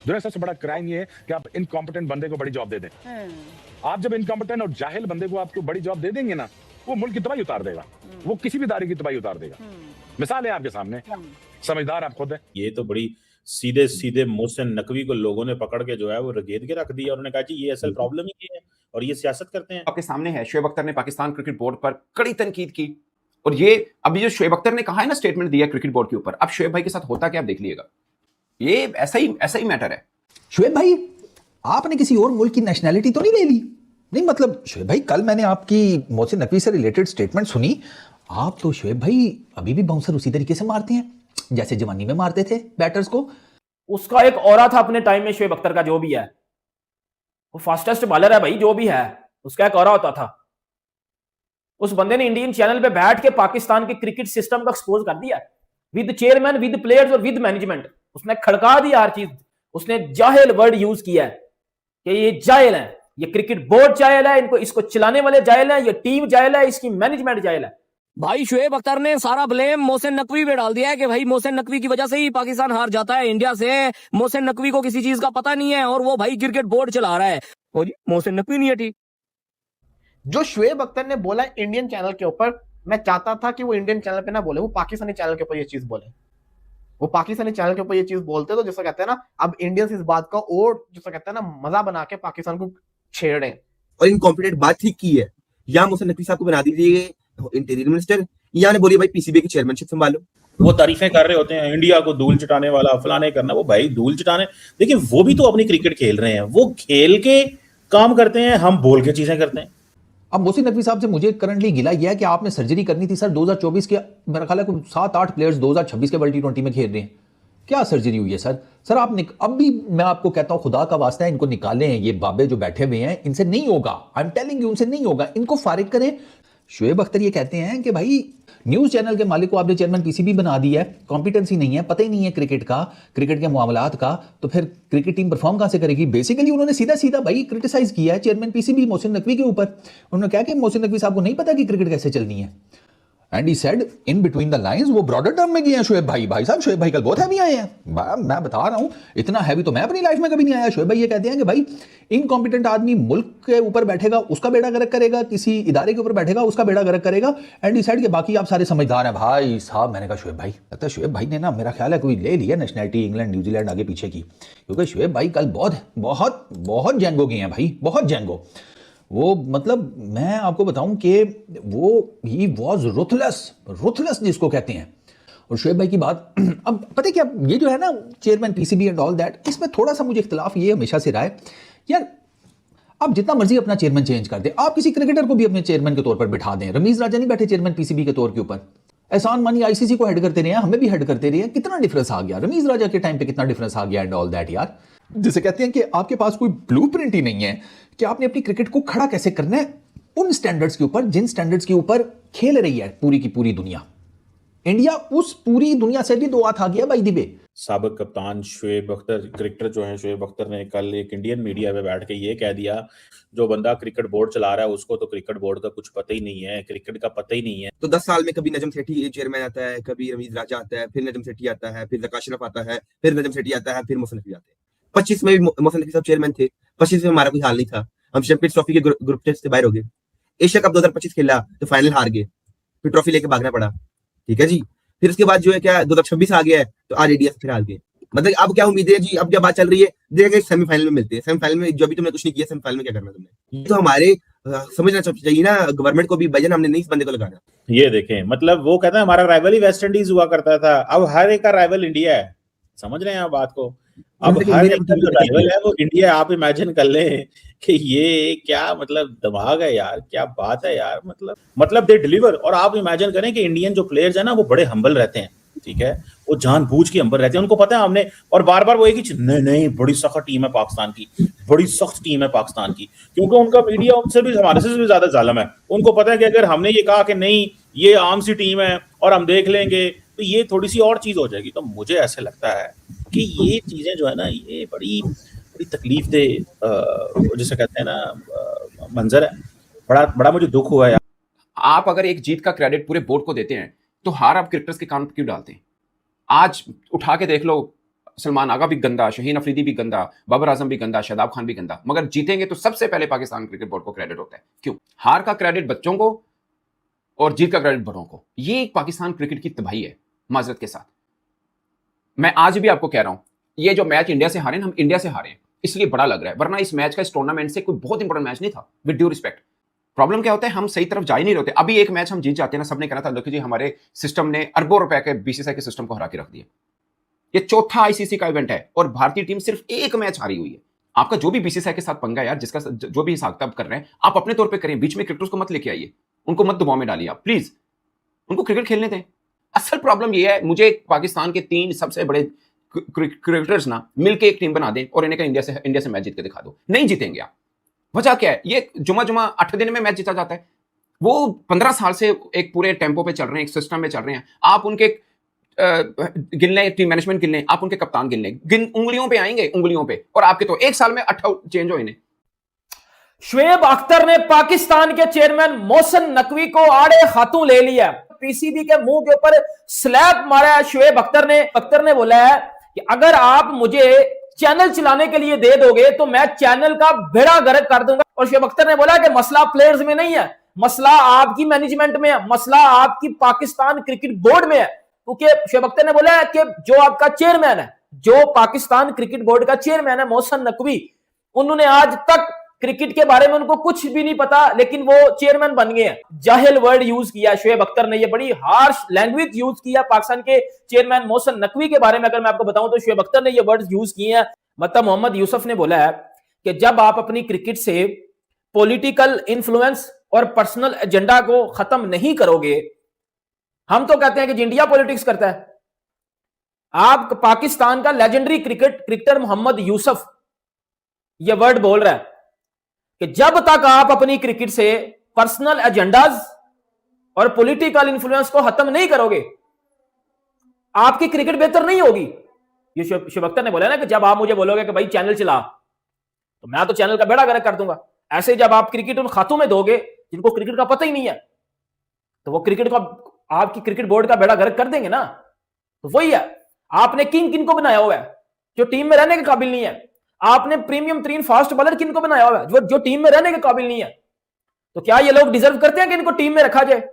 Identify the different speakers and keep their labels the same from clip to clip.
Speaker 1: दुनिया सबसे बड़ा क्राइम ये है कि आप इनकॉम्पिटेंट बंदे को बड़ी जॉब दे दें। आप जब इनकॉम्पिटेंट और जाहिल बंदे को आपको बड़ी जॉब दे देंगे ना, वो मुल्क की तबाही उतार देगा, वो किसी भी इदारे की तबाही उतार देगा। मिसाल है आपके सामने, समझदार आप खुद है।
Speaker 2: ये तो बड़ी सीधे सीधे मोहसिन नकवी को लोगों ने पकड़ के जो है वो रगेद के रख दिया। उन्होंने कहा जी ये असल प्रॉब्लम ही ये है और ये सियासत करते हैं।
Speaker 3: आपके सामने है, शोएब अख्तर ने पाकिस्तान क्रिकेट बोर्ड पर कड़ी तनकीद की, और ये अभी जो शोएब अख्तर ने कहा है ना, स्टेटमेंट दिया क्रिकेट बोर्ड के ऊपर, अब शोएब भाई के साथ होता क्या आप देख लीजिएगा। ये ऐसा ही मैटर है।
Speaker 4: शोएब भाई, आपने किसी और मुल्क की नेशनैलिटी तो नहीं ले ली? नहीं मतलब शोएब भाई, कल मैंने आपकी मोहसिन नकवी से रिलेटेड स्टेटमेंट सुनी। आप तो शोएब भाई अभी भी बाउंसर उसी तरीके से मारते हैं जैसे जवानी में मारते थे बैटर्स को।
Speaker 5: उसका एक ऑरा था अपने टाइम में, शोएब अख्तर का जो भी है, वो फास्टेस्ट बॉलर है भाई, जो भी है उसका एक ऑरा होता था। उस बंदे ने इंडियन चैनल पे बैठ के पाकिस्तान के क्रिकेट सिस्टम को एक्सपोज कर दिया, विद चेयरमैन, विद प्लेयर्स और विद मैनेजमेंट। उसने खड़का दिया हर चीज। उसने जाहिल वर्ड यूज किया है कि ये जाहिल है, ये क्रिकेट बोर्ड जाहिल है, इनको इसको चलाने वाले जाहिल है, ये टीम जाहिल है, इसकी मैनेजमेंट जाहिल है।
Speaker 6: भाई शोएब अख्तर ने सारा ब्लेम मोहसिन नकवी पे डाल दिया है कि भाई मोहसिन नकवी की वजह से ही पाकिस्तान हार जाता है इंडिया से। मोहसिन नकवी को किसी चीज का पता नहीं है और वो भाई क्रिकेट बोर्ड चला रहा है। और जी मोहसिन नकवी नहीं है ठीक।
Speaker 7: जो शोएब अख्तर ने बोला इंडियन चैनल के ऊपर, मैं चाहता था कि वो इंडियन चैनल पे ना बोले, वो पाकिस्तानी चैनल के ऊपर ये चीज बोले। वो पाकिस्तानी चैनल के ऊपर ये चीज बोलते तो जैसा कहते हैं ना, अब इंडियंस इस बात का और जैसा कहते हैं ना मजा बना के पाकिस्तान को छेड़ रहे हैं।
Speaker 8: और इनकॉम्पिटेंट बात ठीक की है, या मोहसिन नकवी साहब को बना दीजिए इंटीरियर मिनिस्टर, या ने बोलिए भाई पीसीबी की चेयरमैनशिप संभालो।
Speaker 2: वो तारीफें कर रहे होते हैं, इंडिया को धूल चटाने वाला फलाने करना। वो भाई धूल चटाने, देखिए वो भी तो अपनी क्रिकेट खेल रहे हैं, वो खेल के काम करते हैं, हम बोल के चीजें करते हैं।
Speaker 4: अब मोहसिन नकवी साहब से मुझे करंटली गिला यह है कि आपने सर्जरी करनी थी सर 2024 के, मेरा ख्याल है 7-8 प्लेयर्स 2026 के वर्ल्ड T20 में खेल रहे हैं। क्या सर्जरी हुई है सर आप अब भी मैं आपको कहता हूं, खुदा का वास्ता है, इनको निकालें। ये बाबे जो बैठे हुए हैं, इनसे नहीं होगा, आई एम टेलिंग यू, उनसे नहीं होगा, इनको फारिग करें। शोएब अख्तर ये कहते हैं कि भाई न्यूज़ चैनल के मालिक को आपने चेयरमैन पीसीबी बना दिया है, कॉम्पिटेंसी नहीं है, पता ही नहीं है क्रिकेट का, क्रिकेट के मामलात का, तो फिर क्रिकेट टीम परफॉर्म कहां से करेगी? बेसिकली उन्होंने सीधा सीधा भाई क्रिटिसाइज किया है चेयरमैन पीसीबी मोहसिन नकवी के ऊपर। उन्होंने कहा कि मोहसिन नकवी साहब को नहीं पता कि क्रिकेट कैसे चलनी है। And he said in between the lines, वो ब्रॉडर टर्म में गए हैं शोएब भाई साहब, शोएब भाई कल बहुत हैवी आए हैं। मैं बता रहा हूं, इतना हैवी तो मैं अपनी लाइफ में कभी नहीं आया। शोएब भाई ये कहते हैं कि भाई इनकॉम्पिटेंट आदमी मुल्क के ऊपर बैठेगा उसका बेड़ा गर्क करेगा, किसी इदारे के ऊपर बैठेगा उसका बेड़ा गर्क करेगा, एंड ही सेड कि बाकी आप सारे समझदार हैं भाई साहब। मैंने कहा शोएब भाई, लगता है शोएब भाई ने ना, मेरा ख्याल है कोई ले लिया नेशनैलिटी इंग्लैंड न्यूजीलैंड आगे पीछे की, क्योंकि शोएब भाई कल बहुत जेंगो गए हैं भाई, बहुत जेंगो। वो मतलब मैं आपको बताऊं कि वो ही वॉज रुथलेस जिसको कहते हैं। और शोएब भाई की बात अब पता है क्या, ये जो है ना chairman PCB and all that, इसमें थोड़ा सा मुझे इख्तिलाफ ये हमेशा से रहा है यार, आप जितना मर्जी अपना चेयरमैन चेंज कर दे, आप किसी क्रिकेटर को भी अपने चेयरमैन के तौर पर बिठा दें। रमीज राजा नहीं बैठे चेयरमैन पीसीबी के तौर के ऊपर, एहसान मानी आईसीसी को हेड करते रहे हैं, हमें भी हेड करते रहे हैं, कितना डिफरेंस आ गया रमीज राजा के टाइम पे, कितना डिफरेंस आ गया एंड ऑल दैट यार। जिसे कहते हैं कि आपके पास कोई ब्लूप्रिंट ही नहीं है कि आपने अपनी क्रिकेट को खड़ा कैसे करना है उन स्टैंडर्ड्स के ऊपर जिन स्टैंडर्ड्स के ऊपर खेल रही है पूरी की पूरी दुनिया। इंडिया उस पूरी दुनिया से भी दो हाथ आ गया बाई दी वे।
Speaker 2: साबिक कप्तान शोएब अख्तर, क्रिकेटर जो है शोएब अख्तर ने कल एक इंडियन मीडिया पे बैठ के ये कह दिया, जो बंदा क्रिकेट बोर्ड चला रहा है उसको तो क्रिकेट बोर्ड का कुछ पता ही नहीं है, क्रिकेट का पता ही नहीं है।
Speaker 8: तो 10 साल में कभी नजम सेठी चेयरमैन आता है, कभी रमीज राजा आता है, फिर नजम सेठी आता है, फिर जका अशरफ आता है, फिर नजम सेठी आता है, फिर मोहसिन नकवी आते हैं। 25 में भी मोहसिन नकवी साहब चेयरमैन थे, 25 में हमारा कोई हाल नहीं था, हम चैंपियंस ट्रॉफी के ग्रुप स्टेज से बाहर हो गए। एशिया कप 2025 खेला तो फाइनल हार गए, फिर ट्रॉफी लेके भागना पड़ा, ठीक है जी। फिर उसके बाद जो है क्या 2026 आ गया है तो आज एडीएस फिर हार गए। मतलब अब क्या उम्मीद है जी, अब क्या बात चल रही है, देखेंगे सेमीफाइनल में मिलते हैं। सेमीफाइनल में जो भी तुमने कुछ नहीं किया, सेमीफाइनल में क्या करना तुमने, ये तो हमारे समझना चाहिए ना गवर्नमेंट को भी, भजन हमने नहीं इस बंदे को लगाना।
Speaker 2: ये देखें, मतलब वो कहता है हमारा राइवल ही वेस्ट इंडीज हुआ करता था, अब हर एक का राइवल इंडिया है। समझ रहे हैं आप बात को, अब हर एक का जो राइवल है वो इंडिया। आप इमेजिन कर लें कि ये क्या मतलब दिमाग है यार, क्या बात है यार, मतलब दे डिलीवर। और आप इमेजिन करें कि इंडियन जो प्लेयर्स है ना वो बड़े हम्बल रहते हैं, ठीक है, वो जानबूझ के हम्बल रहते हैं, उनको पता है हमने, और बार बार वो एक ही नहीं बड़ी सख्त टीम है पाकिस्तान की, बड़ी सख्त टीम है पाकिस्तान की, क्योंकि उनका मीडिया उनसे भी हमारे से भी ज्यादा जालिम है। उनको पता है कि अगर हमने ये कहा कि नहीं ये आम सी टीम है और हम देख लेंगे तो ये थोड़ी सी और चीज हो जाएगी। तो मुझे ऐसे लगता है कि ये चीजें जो है ना ये बड़ी तकलीफ दे जिसे कहते हैं ना मंजर है, बड़ा मुझे दुख हुआ है।
Speaker 3: आप अगर एक जीत का क्रेडिट पूरे बोर्ड को देते हैं तो हार आप क्रिकेटर्स के कान पर क्यों डालते हैं? आज उठा के देख लो, सलमान आगा भी गंदा, शहीन अफरीदी भी गंदा, बाबर आजम भी गंदा, शादाब खान भी गंदा, मगर जीतेंगे तो सबसे पहले पाकिस्तान क्रिकेट बोर्ड को क्रेडिट होता है। क्यों? हार का क्रेडिट बच्चों को और जीत का क्रेडिट बड़ों को। ये एक पाकिस्तान क्रिकेट की तबाही है, माजरत के साथ। मैं आज भी आपको कह रहा हूं, ये जो मैच इंडिया से हारे ना, हम इंडिया से हारे हैं इसलिए बड़ा लग रहा है, वरना इस मैच का, इस टूर्नामेंट से कोई बहुत इंपॉर्टेंट मैच नहीं था। विद ड्यू रिस्पेक्ट, प्रॉब्लम क्या होता है, हम सही तरफ जा ही नहीं रहते। अभी एक मैच हम जीत जाते हैं ना, सबने कहना था देखिए जी हमारे सिस्टम ने अरबों रुपए के बीसीसीआई के सिस्टम को हरा के रख दिया। ये चौथा आईसीसी का इवेंट है और भारतीय टीम सिर्फ एक मैच हारी हुई है। आपका जो भी बीसीसीआई के साथ पंगा है यार, जिसका जो भी हिसाब किताब कर रहे हैं, आप अपने तौर पे करें, बीच में क्रिकेटर्स को मत लेके आइए, उनको मत दबाव में डालिए आप प्लीज, उनको क्रिकेट खेलने दें। असल प्रॉब्लम ये है, मुझे पाकिस्तान के 3 सबसे बड़े क्रिकेटर्स ना मिलकर एक टीम बना दें और इन्हें इंडिया से मैच जीत के दिखा दो। नहीं जीतेंगे आप। वजह क्या है? ये जुमा 8 दिन में मैच जीता जाता है। वो 15 साल से एक पूरे टेम्पो पे चल रहे हैं, एक सिस्टम में चल रहे हैं। आप उनके गिन लें, टीम मैनेजमेंट गिन लें, आप उनके कप्तान गिन लें, उंगलियों पे आएंगे, उंगलियों पे। और आपके तो 1 साल में 8 चेंज हो इन्हें।
Speaker 5: शुएब अख्तर ने पाकिस्तान के चेयरमैन मोहसिन नकवी को आड़े हाथों ले लिया। पीसीबी के मुंह के ऊपर स्लैप मारा है शुएब अख्तर ने बोला है कि अगर आप मुझे चैनल चलाने के लिए दे दोगे तो मैं चैनल का बेड़ा गर्क कर दूंगा। और शुएब अख्तर ने बोला कि मसला प्लेयर्स में नहीं है, मसला आपकी मैनेजमेंट में है, मसला आपकी पाकिस्तान क्रिकेट बोर्ड में है। क्योंकि शुएब अख्तर ने बोला है कि जो आपका चेयरमैन है, जो पाकिस्तान क्रिकेट बोर्ड का चेयरमैन है मोहसिन नकवी, उन्होंने आज तक क्रिकेट के बारे में उनको कुछ भी नहीं पता, लेकिन वो चेयरमैन बन गए हैं। जाहिल वर्ड यूज किया शुएब अख्तर ने, ये बड़ी हार्श लैंग्वेज यूज किया पाकिस्तान के चेयरमैन मोहसिन नकवी के बारे में। अगर मैं आपको बताऊं तो शुएब अख्तर ने ये वर्ड्स यूज किए हैं। मतलब मोहम्मद यूसुफ ने बोला है कि जब आप अपनी क्रिकेट से पॉलिटिकल इन्फ्लुएंस और पर्सनल एजेंडा को खत्म नहीं करोगे, हम तो कहते हैं कि इंडिया पॉलिटिक्स करता है। आप पाकिस्तान का लेजेंडरी क्रिकेटर मोहम्मद यूसुफ ये वर्ड बोल रहा है कि जब तक आप अपनी क्रिकेट से पर्सनल एजेंडाज और पॉलिटिकल इन्फ्लुएंस को खत्म नहीं करोगे, आपकी क्रिकेट बेहतर नहीं होगी। ये शुएब अख्तर ने बोला ना कि जब आप मुझे बोलोगे कि भाई चैनल चला, तो मैं तो चैनल का बेड़ा गर्क कर दूंगा। ऐसे जब आप क्रिकेट उन खातों में दोगे जिनको क्रिकेट का पता ही नहीं है, तो वो क्रिकेट को आपकी क्रिकेट बोर्ड का बेड़ा गर्क कर देंगे ना। तो वही है, आपने किन को बनाया हुआ है जो टीम में रहने के काबिल नहीं है। आपने प्रीमियम 3 फास्ट बॉलर किन को बनाया हुआ है जो टीम में रहने के काबिल नहीं है। तो क्या ये लोग डिजर्व करते हैं कि इनको टीम में रखा जाए?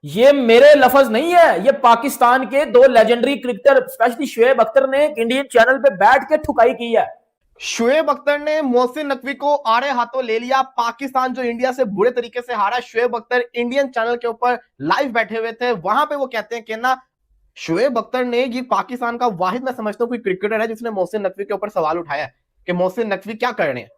Speaker 5: ये मेरे लफ्ज नहीं है, ये पाकिस्तान के 2 legendary cricketer specially Shoaib Akhtar ने इंडियन चैनल पे बैठ के ठुकाई की है।
Speaker 7: शुएब अख्तर ने मोहसिन नकवी को आड़े हाथों ले लिया। पाकिस्तान जो इंडिया से बुरे तरीके से हारा, शुएब अख्तर इंडियन चैनल के ऊपर लाइव बैठे हुए थे, वहां पे वो कहते हैं कि ना शुएब अख्तर ने, ये पाकिस्तान का वाहिद मैं समझता हूं कोई क्रिकेटर है जिसने मोहसिन नकवी के ऊपर सवाल उठाया कि मोहसिन नकवी क्या कर रहे हैं।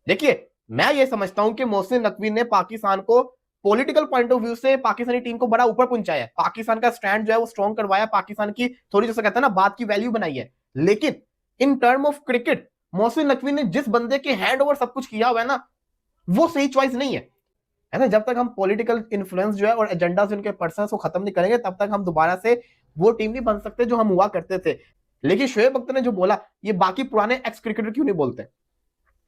Speaker 7: देखिए, मैं ये समझता हूं कि मोहसिन नकवी ने पाकिस्तान को पॉलिटिकल पॉइंट ऑफ व्यू से पाकिस्तानी टीम को बड़ा ऊपर पहुंचाया, पाकिस्तान का स्टैंड जो है वो स्ट्रॉन्ग करवाया, पाकिस्तान की थोड़ी जैसे कहते हैं ना बात की वैल्यू बनाई है। लेकिन in term of cricket Mohsin Naqvi ने जिस बंदे के हैंड ओवर सब कुछ किया हुआ है ना, वो सही चॉइस नहीं है ना। जब तक हम पॉलिटिकल इन्फ्लुएंस जो है और एजेंडा उनके पर्सन को खत्म नहीं करेंगे, तब तक हम दोबारा से वो टीम नहीं बन सकते जो हम हुआ करते थे। लेकिन शुएब अख्तर ने जो बोला, ये बाकी पुराने एक्स क्रिकेटर क्यों नहीं बोलते?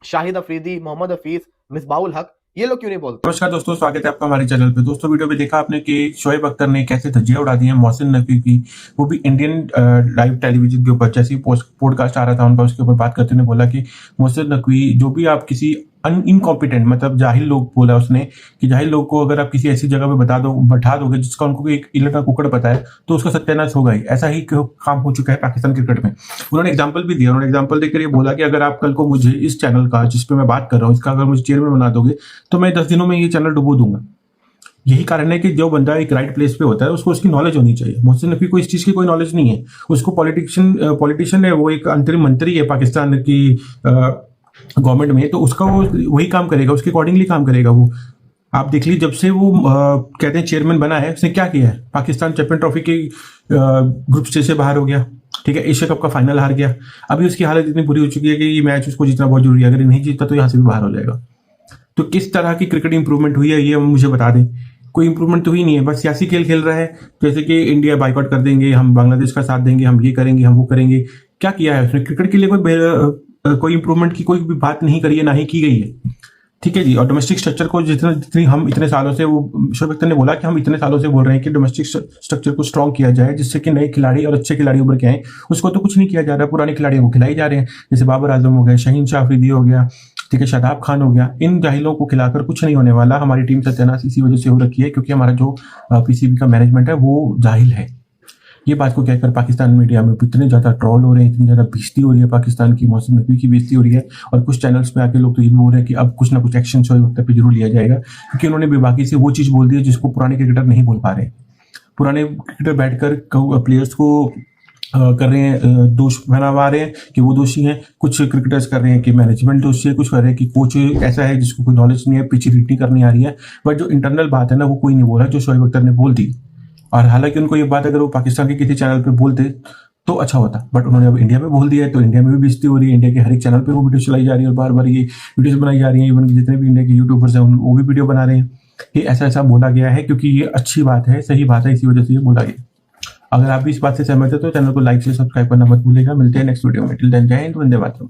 Speaker 7: शाहिद अफरीदी, मोहम्मद हफीज, मिसबाउल हक, ये लोग क्यों नहीं बोलते?
Speaker 9: नमस्कार दोस्तों, स्वागत है आपका हमारे चैनल पे। दोस्तों, वीडियो में देखा आपने कि शुएब अख्तर ने कैसे धज्जियां उड़ा दी हैं मोहसिन नकवी की, वो भी इंडियन लाइव टेलीविजन के ऊपर। जैसे ही पॉडकास्ट आ रहा था उनका, उसके ऊपर बात करते हुए बोला कि मोहसिन नकवी जो भी आप किसी इनकॉम्पिटेंट मतलब जाहिल लोग, बोला उसने कि जाहिल लोग को अगर आप किसी ऐसी जगह पे बैठा दोगे जिसका उनको एक इलटा कुकड़ पता है, तो उसका सत्यानाश होगा ही। ऐसा ही काम हो चुका है पाकिस्तान क्रिकेट में। उन्होंने एग्जांपल भी दिया, उन्होंने एग्जांपल देकर ये बोला कि अगर आप कल को मुझे इस चैनल का, जिस पे मैं बात कर रहा हूँ, इसका अगर मुझे चेयरमैन बना दोगे तो मैं 10 दिनों में ये चैनल डुबो दूंगा। यही कारण है कि जो बंदा एक राइट प्लेस पे होता है उसको उसकी नॉलेज होनी चाहिए। मोहसिन नकवी को इस चीज की कोई नॉलेज नहीं है। उसको पॉलिटिशियन है, वो एक अंतरिम मंत्री है पाकिस्तान की गवर्नमेंट में, तो उसका वो वही काम करेगा, उसके अकॉर्डिंगली काम करेगा वो। आप देख लीजिए, जब से वो कहते हैं चेयरमैन बना है, उसने क्या किया है? पाकिस्तान चैंपियन ट्रॉफी के ग्रुप स्टेज से बाहर हो गया, ठीक है, एशिया कप का फाइनल हार गया। अभी उसकी हालत इतनी बुरी हो चुकी है कि ये मैच उसको जीतना बहुत जरूरी है। अगर नहीं जीतता तो यहाँ से भी बाहर हो जाएगा। तो किस तरह की क्रिकेट इंप्रूवमेंट हुई है ये मुझे बता दें। कोई इंप्रूवमेंट तो हुई नहीं है, बस सियासी खेल खेल रहा है। जैसे कि इंडिया बाइकआउट कर देंगे, हम बांग्लादेश का साथ देंगे, हम ये करेंगे, हम वो करेंगे। क्या किया है उसने? क्रिकेट के लिए कोई इंप्रूवमेंट की कोई भी बात नहीं करी है, ना ही की गई है। ठीक है जी। और डोमेस्टिक स्ट्रक्चर को जितनी हम इतने सालों से, वो शोएब अख्तर ने बोला कि हम इतने सालों से बोल रहे हैं कि डोमेस्टिक स्ट्रक्चर को स्ट्रॉन्ग किया जाए जिससे कि नए खिलाड़ी और अच्छे खिलाड़ी उभर के आए। उसको तो कुछ नहीं किया जा रहा, पुराने खिलाड़ियों को खिलाई जा रहे हैं, जैसे बाबर आजम हो गया, शाहीन शाह अफरीदी हो गया, ठीक है, शादाब खान हो गया। इन जाहिलों को खिलाकर कुछ नहीं होने वाला। हमारी टीम सत्यानाश इसी वजह से हो रखी है क्योंकि हमारा जो पीसीबी का मैनेजमेंट है वो जाहिल है। ये बात को कहकर पाकिस्तान मीडिया में इतने ज्यादा ट्रोल हो रहे हैं, इतनी ज्यादा बेइज्जती हो रही है पाकिस्तान की, मोहसिन नकवी की बेइज्जती हो रही है। और कुछ चैनल्स पे आके लोग तो ये बोल रहे हैं कि अब कुछ ना कुछ एक्शन शोएब अख्तर पे जरूर लिया जाएगा, क्योंकि उन्होंने बेबाकी से वो चीज बोल दी है जिसको पुराने क्रिकेटर नहीं बोल पा रहे। पुराने क्रिकेटर बैठकर प्लेयर्स को कर रहे हैं, दोष बना रहे हैं कि वो दोषी हैं। कुछ क्रिकेटर्स कर रहे हैं कि मैनेजमेंट दोषी है, कुछ कर रहे हैं कि कोच ऐसा है जिसको कोई नॉलेज नहीं है, पिच रीड नहीं करनी आ रही है। बट जो इंटरनल बात है ना, वो कोई नहीं बोला जो शोएब अख्तर ने बोल दी। और हालांकि उनको ये बात अगर वो पाकिस्तान के किसी चैनल पे बोलते तो अच्छा होता, बट उन्होंने अब इंडिया में बोल दिया है, तो इंडिया में भी बेइज्जती हो रही है। इंडिया के हर एक चैनल पे वो वीडियो चलाई जा रही है और बार बार ये वीडियोस बनाई जा रही हैं। इवन जितने भी इंडिया के यूट्यूबर्स हैं वो भी वीडियो बना रहे हैं कि ऐसा ऐसा बोला गया है, क्योंकि ये अच्छी बात है, सही बात है, इसी वजह से ये बोला गया। अगर आप भी इस बात से सहमत है तो चैनल को लाइक से सब्सक्राइब करना मत भूलिएगा। मिलते हैं नेक्स्ट वीडियो में। टिल देन जय हिंद, वंदे मातरम।